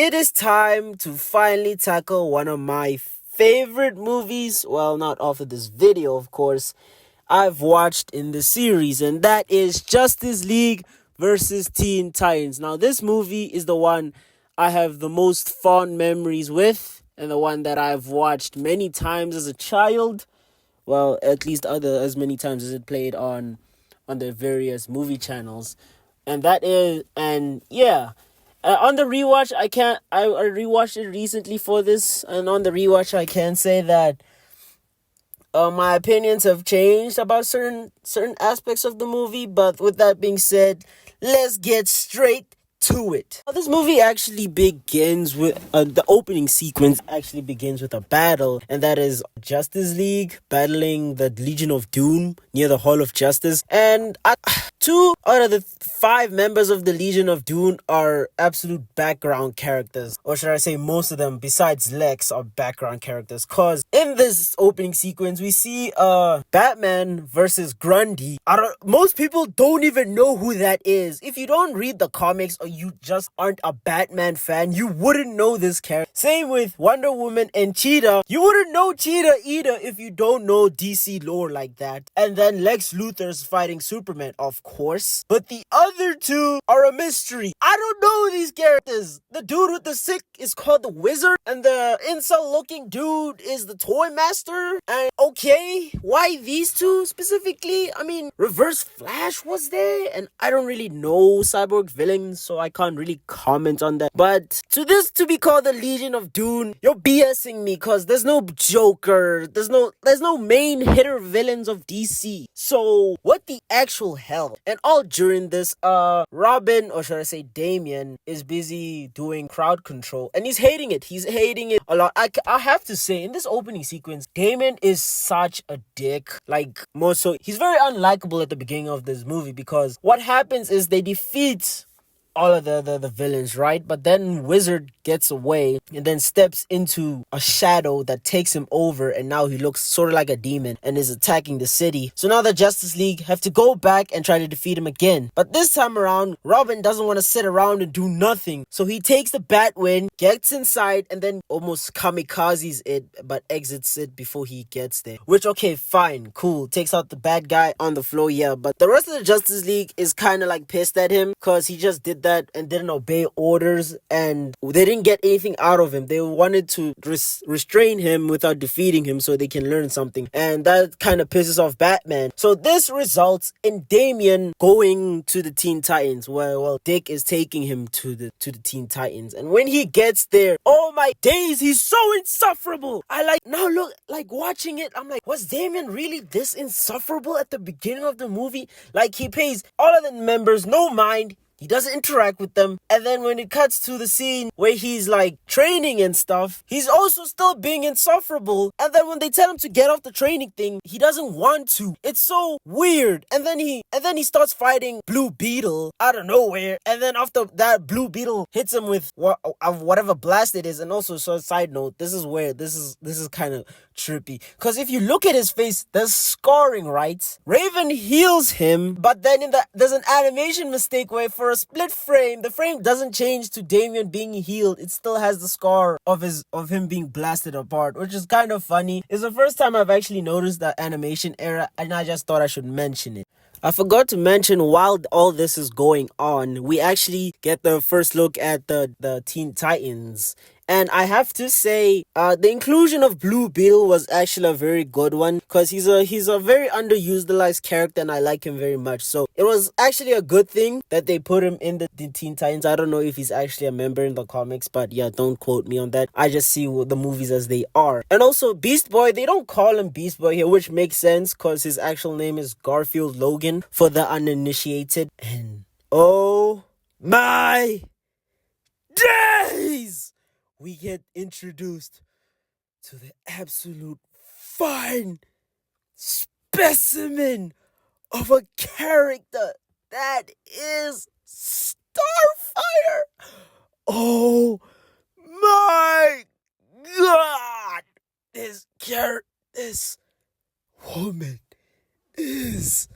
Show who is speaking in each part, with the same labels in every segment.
Speaker 1: it is time to finally tackle one of my favorite movies. Well, not off of this video, of course. I've watched in the series, and that is Justice League versus Teen Titans. Now, this movie is the one I have the most fond memories with, and the one that I've watched many times as a child. Well, at least as many times as it played on the various movie channels. And on the rewatch, I rewatched it recently for this, and on the rewatch, I can say that my opinions have changed about certain aspects of the movie. But with that being said, let's get straight to it. This movie actually begins with the opening sequence actually begins with a battle, and that is Justice League battling the Legion of Doom near the Hall of Justice. And two out of the five members of the Legion of Doom are absolute background characters, or should I say most of them besides Lex are background characters, cause in this opening sequence we see Batman versus Grundy. Most people don't even know who that is. If you don't read the comics or you just aren't a Batman fan, you wouldn't know this character. Same with Wonder Woman and Cheetah. You wouldn't know Cheetah either if you don't know DC lore like that. And then Lex Luthor's fighting Superman, of course. But the other two are a mystery. I don't know these characters. The dude with the sick is called the Wizard, and the incel looking dude is the Toy Master. And okay, why these two specifically? I mean, Reverse Flash was there, and I don't really know Cyborg villains, so I can't really comment on that. But to be called the Legion of Doom, you're BSing me, cause there's no Joker, there's no main hitter villains of DC. So what the actual hell? And all during this, Robin, or should I say Damian, is busy doing crowd control, and he's hating it. He's hating it a lot. I have to say, in this opening sequence, Damian is such a dick. Like, more so, he's very unlikable at the beginning of this movie, because what happens is they defeat all of the villains, right? But then Wizard gets away and then steps into a shadow that takes him over, and now he looks sort of like a demon and is attacking the city. So now the Justice League have to go back and try to defeat him again. But this time around, Robin doesn't want to sit around and do nothing. So he takes the Batwing, gets inside, and then almost kamikazes it, but exits it before he gets there. Which, okay, fine, cool. Takes out the bad guy on the floor, yeah. But the rest of the Justice League is kind of like pissed at him, because he just did that and didn't obey orders, and they didn't get anything out of him. They wanted to restrain him without defeating him so they can learn something, and that kind of pisses off Batman. So this results in Damian going to the Teen Titans. Well, Dick is taking him to the Teen Titans, and when he gets there, oh my days, he's so insufferable. Watching it, I'm like, was Damian really this insufferable at the beginning of the movie? Like, he pays all of the members no mind. He doesn't interact with them. And then when it cuts to the scene where he's like training and stuff, he's also still being insufferable. And then when they tell him to get off the training thing, he doesn't want to. It's so weird. And then he starts fighting Blue Beetle out of nowhere. And then after that, Blue Beetle hits him with whatever blast it is. And also, so side note, this is where this is kind of trippy, because if you look at his face, there's scarring, right? Raven heals him, but then there's an animation mistake where for a split frame, the frame doesn't change to Damian being healed. It still has the scar of him being blasted apart, which is kind of funny. It's the first time I've actually noticed that animation error, and I just thought I should mention it. I forgot to mention, while all this is going on, we actually get the first look at the Teen Titans. And I have to say, the inclusion of Blue Beetle was actually a very good one, because he's a very underutilized character, and I like him very much. So it was actually a good thing that they put him in the Teen Titans. I don't know if he's actually a member in the comics, but yeah, don't quote me on that. I just see the movies as they are. And also, Beast Boy, they don't call him Beast Boy here, which makes sense, because his actual name is Garfield Logan for the uninitiated. And oh my days! We get introduced to the absolute fine specimen of a character that is Starfire. Oh my god! This woman is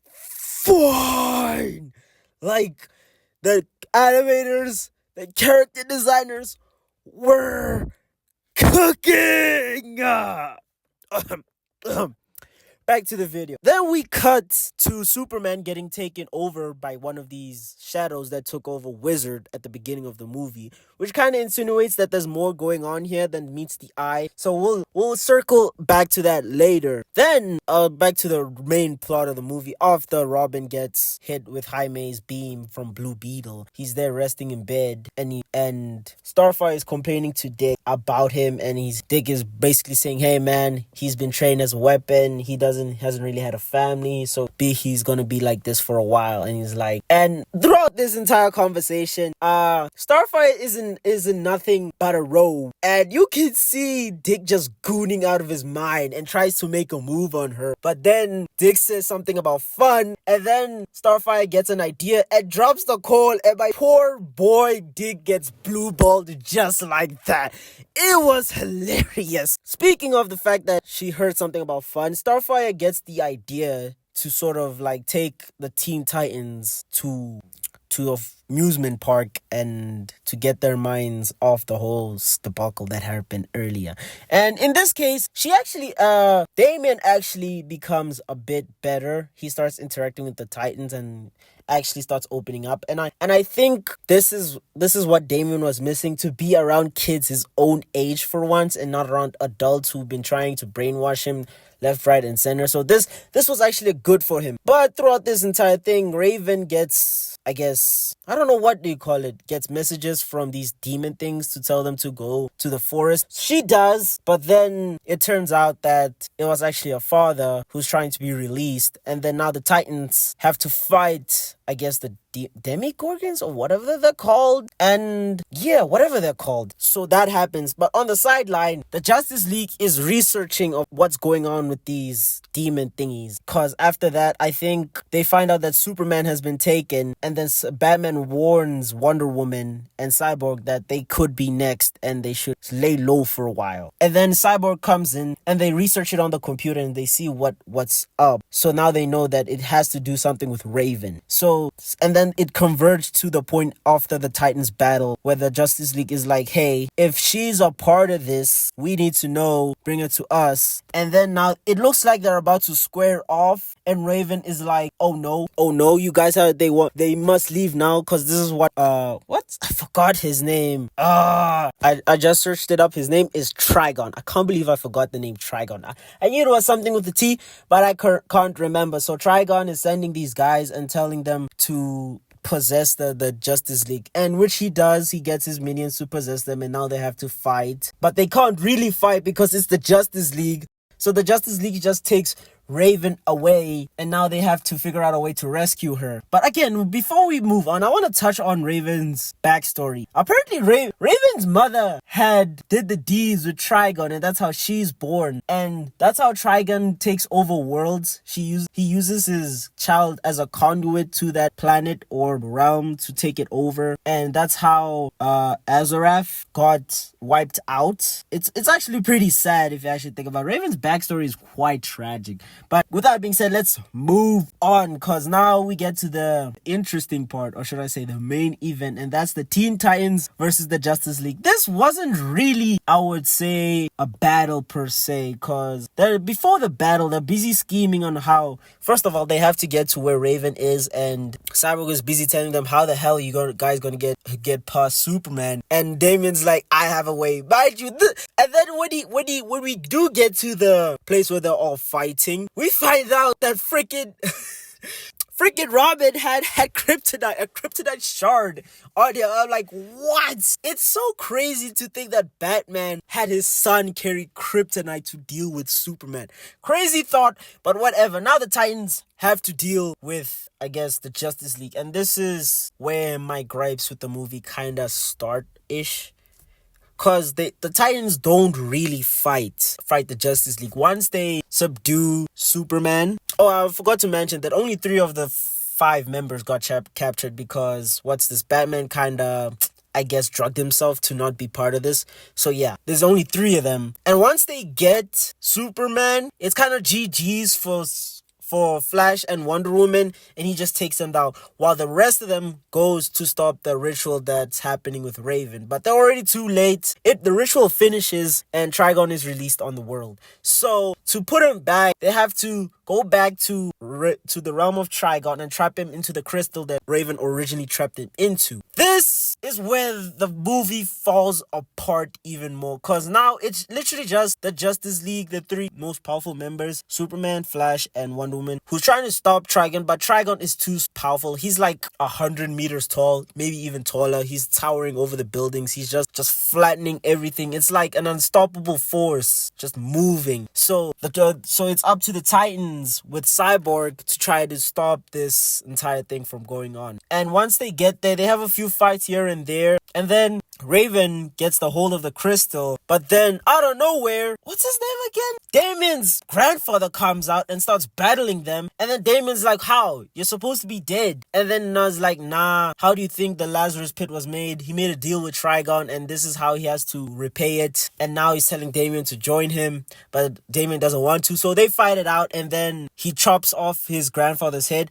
Speaker 1: fine. Like, the animators, the character designers were cooking. Back to the video. Then we cut to Superman getting taken over by one of these shadows that took over Wizard at the beginning of the movie, which kind of insinuates that there's more going on here than meets the eye. So we'll circle back to that later. Then back to the main plot of the movie. After Robin gets hit with Jaime's beam from Blue Beetle, he's there resting in bed, and Starfire is complaining to Dick about him, and Dick is basically saying, "Hey man, he's been trained as a weapon. He hasn't really had a family, so he's gonna be like this for a while." And he's like, and throughout this entire conversation, Starfire isn't nothing but a rogue, and you can see Dick just gooning out of his mind and tries to make a move on her. But then Dick says something about fun, and then Starfire gets an idea and drops the call, and my poor boy Dick gets blue balled just like that. It was hilarious. Speaking of the fact that she heard something about fun, Starfire gets the idea to sort of like take the Teen Titans to a amusement park and to get their minds off the whole debacle that happened earlier. And in this case, Damian actually becomes a bit better. He starts interacting with the Titans and actually starts opening up, and I think this is what Damian was missing, to be around kids his own age for once and not around adults who've been trying to brainwash him left, right, and center. So this was actually good for him. But throughout this entire thing, Raven gets, I guess, I don't know what do you call it, gets messages from these demon things to tell them to go to the forest. She does, but then it turns out that it was actually her father who's trying to be released, and then now the Titans have to fight, I guess, the Demigorgons or whatever they're called, and yeah, whatever they're called. So that happens, but on the sideline, the Justice League is researching of what's going on with these demon thingies, because after that, I think they find out that Superman has been taken, and then Batman warns Wonder Woman and Cyborg that they could be next and they should lay low for a while. And then Cyborg comes in and they research it on the computer and they see what's up. So now they know that it has to do something with Raven. So, and then it converged to the point after the Titans battle where the Justice League is like, hey, if she's a part of this, we need to know, bring her to us. And then now it looks like they're about to square off, and Raven is like, oh no, you guys they must leave now, because this is what I forgot his name. I just searched it up. His name is Trigon. I can't believe I forgot the name Trigon. I knew it was something with the T, but I can't remember. So Trigon is sending these guys and telling them to possess the Justice League, and which he does. He gets his minions to possess them, and now they have to fight, but they can't really fight because it's the Justice League. So the Justice League just takes Raven away, and now they have to figure out a way to rescue her. But again, before we move on, I want to touch on Raven's backstory. Apparently, Raven's mother did the deeds with Trigon, and that's how she's born. And that's how Trigon takes over worlds. He uses his child as a conduit to that planet or realm to take it over. And that's how Azarath got wiped out. It's actually pretty sad if you actually think about it. Raven's backstory is quite tragic. But with that being said, let's move on, because now we get to the interesting part, or should I say the main event, and that's the Teen Titans versus the Justice League. This wasn't really, I would say, a battle per se, because before the battle, they're busy scheming on how, first of all, they have to get to where Raven is, and Cyborg is busy telling them how the hell you guys gonna get past Superman, and Damian's like, I have a way, mind you. And then when we do get to the place where they're all fighting, we find out that freaking Robin had kryptonite, a kryptonite shard on him. I'm like, what? It's so crazy to think that Batman had his son carry kryptonite to deal with Superman. Crazy thought, but whatever. Now the Titans have to deal with, I guess, the Justice League. And this is where my gripes with the movie kind of start-ish. Because the Titans don't really fight the Justice League. Once they subdue Superman. Oh, I forgot to mention that only 3 of the 5 members got captured because, Batman kind of, I guess, drugged himself to not be part of this. So yeah, there's only 3 of them. And once they get Superman, it's kind of GG's for Flash and Wonder Woman, and he just takes them down, while the rest of them goes to stop the ritual that's happening with Raven. But they're already too late. The ritual finishes, and Trigon is released on the world. So to put him back, they have to go back to the realm of Trigon and trap him into the crystal that Raven originally trapped him into. This is where the movie falls apart even more, because now it's literally just the Justice League, the three most powerful members, Superman, Flash, and Wonder Woman, who's trying to stop Trigon, but Trigon is too powerful. He's like 100 meters tall, maybe even taller. He's towering over the buildings. He's just flattening everything. It's like an unstoppable force just moving. So it's up to the Titans with Cyborg to try to stop this entire thing from going on. And once they get there, they have a few fights here and there, and then Raven gets the hold of the crystal, but then out of nowhere, what's his name again? Damon's grandfather comes out and starts battling them, and then Damon's like, how? You're supposed to be dead. And then Nuz like, nah, how do you think the Lazarus pit was made? He made a deal with Trigon, and this is how he has to repay it. And now he's telling Damon to join him, but Damon doesn't want to, so they fight it out, and then he chops off his grandfather's head,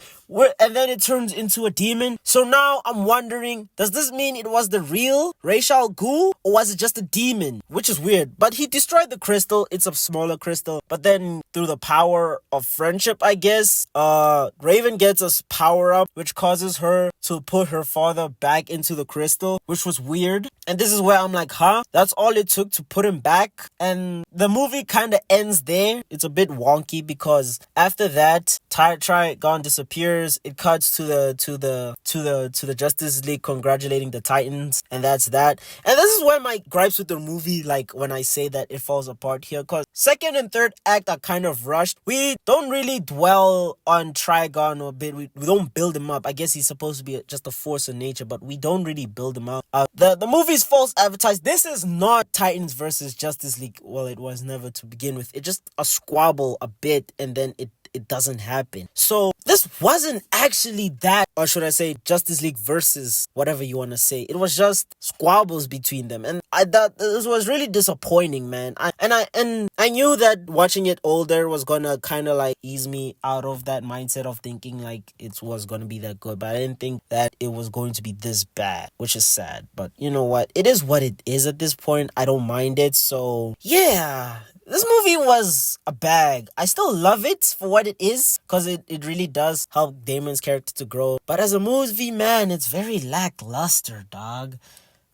Speaker 1: and then it turns into a demon. So now I'm wondering, does this mean it was the real Ra's al Ghul, or was it just a demon? Which is weird, but he destroyed the crystal. It's a smaller crystal, but then through the power of friendship, I guess, Raven gets a power up, which causes her to put her father back into the crystal, which was weird. And this is where I'm like, huh? That's all it took to put him back? And the movie kind of ends there. It's a bit wonky because after that, Trigon disappears. It cuts to the Justice League congratulating the Titans, and that's that. And this is where my gripes with the movie, like when I say that it falls apart here, because second and third act are kind of rushed. We don't really dwell on Trigon a bit. We don't build him up. I guess he's supposed to be just a force of nature, but we don't really build him up. The movie's false advertised. This is not Titans versus Justice League. Well, it was never to begin with. It's just a squabble a bit, and then it doesn't happen. So this wasn't actually that, or should I say Justice League versus whatever you want to say. It was just squabbles between them, and I thought this was really disappointing, man. I knew that watching it older was gonna kind of like ease me out of that mindset of thinking like it was gonna be that good, but I didn't think that it was going to be this bad, which is sad. But you know what? It is what it is at this point. I don't mind it. So yeah. This movie was a bag. I still love it for what it is, because it really does help Damon's character to grow. But as a movie, man, it's very lackluster, dog.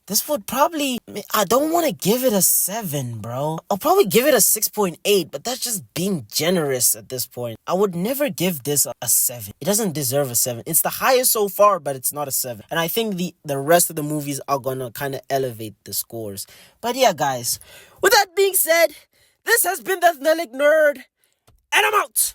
Speaker 1: This would probably... I don't want to give it a 7, bro. I'll probably give it a 6.8, but that's just being generous at this point. I would never give this a 7. It doesn't deserve a 7. It's the highest so far, but it's not a 7. And I think the rest of the movies are gonna kind of elevate the scores. But yeah, guys. With that being said... this has been the Athletic Nerd, and I'm out!